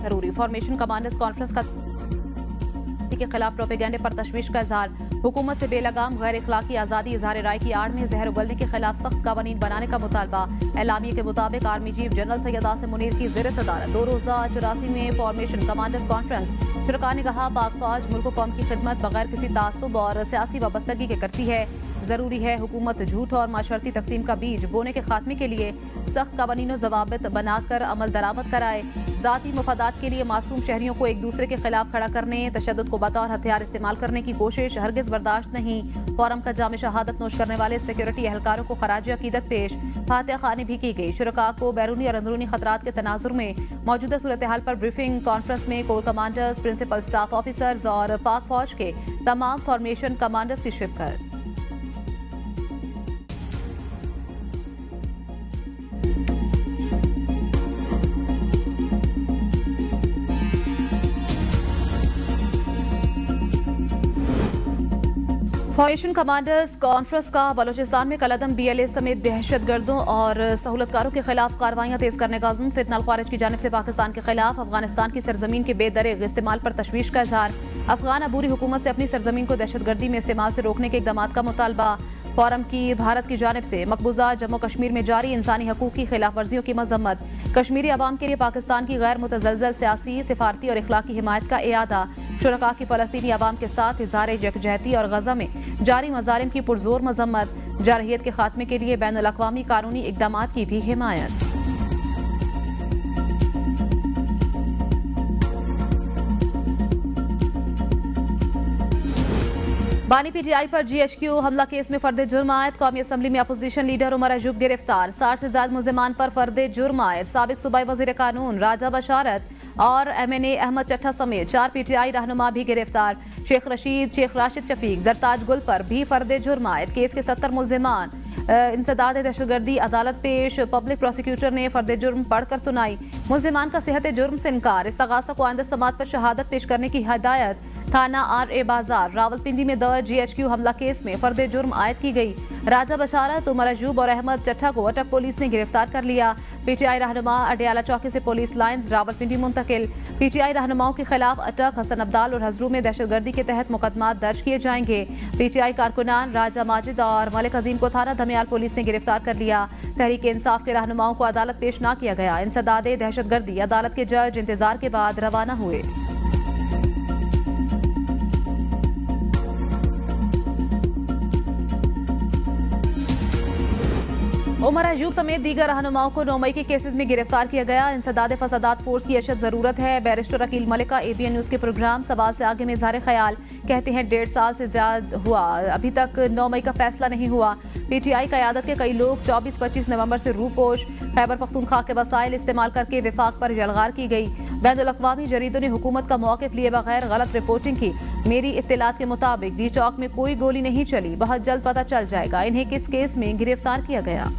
जरूरी। Formation commanders conference का के खिलाफ प्रोपेगेंडे पर तशवीश का इजहार। हुकूमत से बेलगाम गैर इखलाकी आज़ादी इजहार राय की आड़ में जहर उगलने के खिलाफ सख्त कानून बनाने का मुतालबा। एलामिया के मुताबिक army chief general Syed Asim Munir की ज़ेर सदारत 2 रोज़ा 84 में फॉर्मेशन कमांडर्स कॉन्फ्रेंस। शुरका ने कहा, पाक फौज मुल्क कौम की खिदमत बगैर किसी तासुब और सियासी वाबस्तगी के करती है। जरूरी है हुकूमत झूठ और माशरती तकसीम का बीज बोने के खात्मे के लिए सख्त कानून जवाबित बनाकर अमल दरामद कराए। जाती मफादात के लिए मासूम शहरियों को एक दूसरे के खिलाफ खड़ा करने, तशद्दुद को बतौर हथियार इस्तेमाल करने की कोशिश हरगिज बर्दाश्त नहीं। फोरम का जाम शहादत नोश करने वाले सिक्योरिटी एहलकारों को खराज अकीदत पेश। फातिहा खानी भी की गई। शुरका को बैरूनी और अंदरूनी खतरात के तनाजुर में मौजूदा सूरत हाल पर ब्रीफिंग। कॉन्फ्रेंस में core commanders, principal staff officers और पाक फौज के तमाम फॉर्मेशन कमांडर्स की शिरकत। फॉर्मेशन कमांडर्स कॉन्फ्रेंस का बलोचिस्तान में कलअदम BLA समेत दहशतगर्दों और सहूलतकारों के खिलाफ कार्रवाइयां तेज करने का अज़्म। फितना ख्वारिज की जानिब से पाकिस्तान के खिलाफ अफगानिस्तान की सरजमीन के बेदरेग इस्तेमाल पर तशवीश का इजहार। अफगान अबूरी हुकूमत से अपनी सरजमीन को दहशतगर्दी में इस्तेमाल से रोकने के इकदाम का मुतालबा। फोरम की भारत की जानिब से मकबूजा जम्मू कश्मीर में जारी इंसानी हकूक की खिलाफ वर्जियों की मजम्मत। कश्मीरी अवाम के लिए पाकिस्तान की गैर मुतज़लज़ल सियासी, सिफारती और इखलाकी हिमायत का इयादा। शुरका की फ़लस्तीनी अवाम के साथ इज़हार यकजहती और गज़ा में जारी मज़ालिम की पुरजोर मजम्मत। जारहियत के खात्मे के लिए बैनुल अक़वामी कानूनी इक़दाम की भी हिमायत। बानी PTI पर GHQ हमला केस में फर्द जुर्म आयद। कौमी असम्बली में अपोजिशन लीडर उमर अयूब गिरफ्तार। 60 से ज्यादा मुल्जिमान पर फर्द जुर्म आयद। साबिक सूबाई वज़ीर कानून राजा बशारत और MNA अहमद चट्टा समेत 4 PTI रहनुमा भी गिरफ्तार। शेख रशीद, शेख राशिद शफीक, जरताज गुल पर भी फर्द जुर्म आयद। केस के 70 मुल्जिमान इंसदाद दहशतगर्दी अदालत पेश। पब्लिक प्रोसिक्यूटर ने फर्द जुर्म पढ़कर सुनाई। मुल्जिमान का सेहत जुर्म से इनकार। इस्तगासा को आइंदा समात पर शहादत पेश करने की हिदायत। थाना RA बाजार रावलपिंडी में दर्ज GHQ हमला केस में फर्द जुर्म आयद की गई। राजा बशारत, उमर अयूब और अहमद चट्टा को अटक पुलिस ने गिरफ्तार कर लिया। PTI रहनुमा अडियाला चौकी से पुलिस लाइन्स रावलपिंडी मुंतकिल। PTI रहनुमाओं के खिलाफ अटक, हसन अब्दाल और हजरू में दहशतगर्दी के तहत मुकदमा दर्ज किए जाएंगे। PTI कारकुनान राजा माजिद और मलिक अजीम को थाना धमियाल पुलिस ने गिरफ्तार कर लिया। तहरीक इंसाफ के रहनुमाओं को अदालत पेश न किया गया। इंसदाद दहशतगर्दी अदालत के जज इंतजार के बाद रवाना हुए। उमर अयूब समेत दीगर रहनुमाओं को 9 मई के केसेस में गिरफ्तार किया गया। इंसदाद फसादात फोर्स की अशद जरूरत है। बैरिस्टर अकील मलिक का ABN न्यूज के प्रोग्राम सवाल से आगे में इज़हार ख्याल। कहते हैं 1.5 साल से ज्यादा हुआ, अभी तक 9 मई का फैसला नहीं हुआ। PTI क़यादत के कई लोग 24-25 नवंबर से रूपोश। खैबर पख्तूनख्वा के वसाइल इस्तेमाल करके विफाक पर यलगार की गई। बैनुल अक़वामी जरीदों ने हुकूमत का मौक़िफ़ लिए बगैर गलत रिपोर्टिंग की। मेरी इत्तलात के मुताबिक D चौक में कोई गोली नहीं चली। बहुत जल्द पता चल जाएगा इन्हें किस केस में गिरफ्तार किया गया।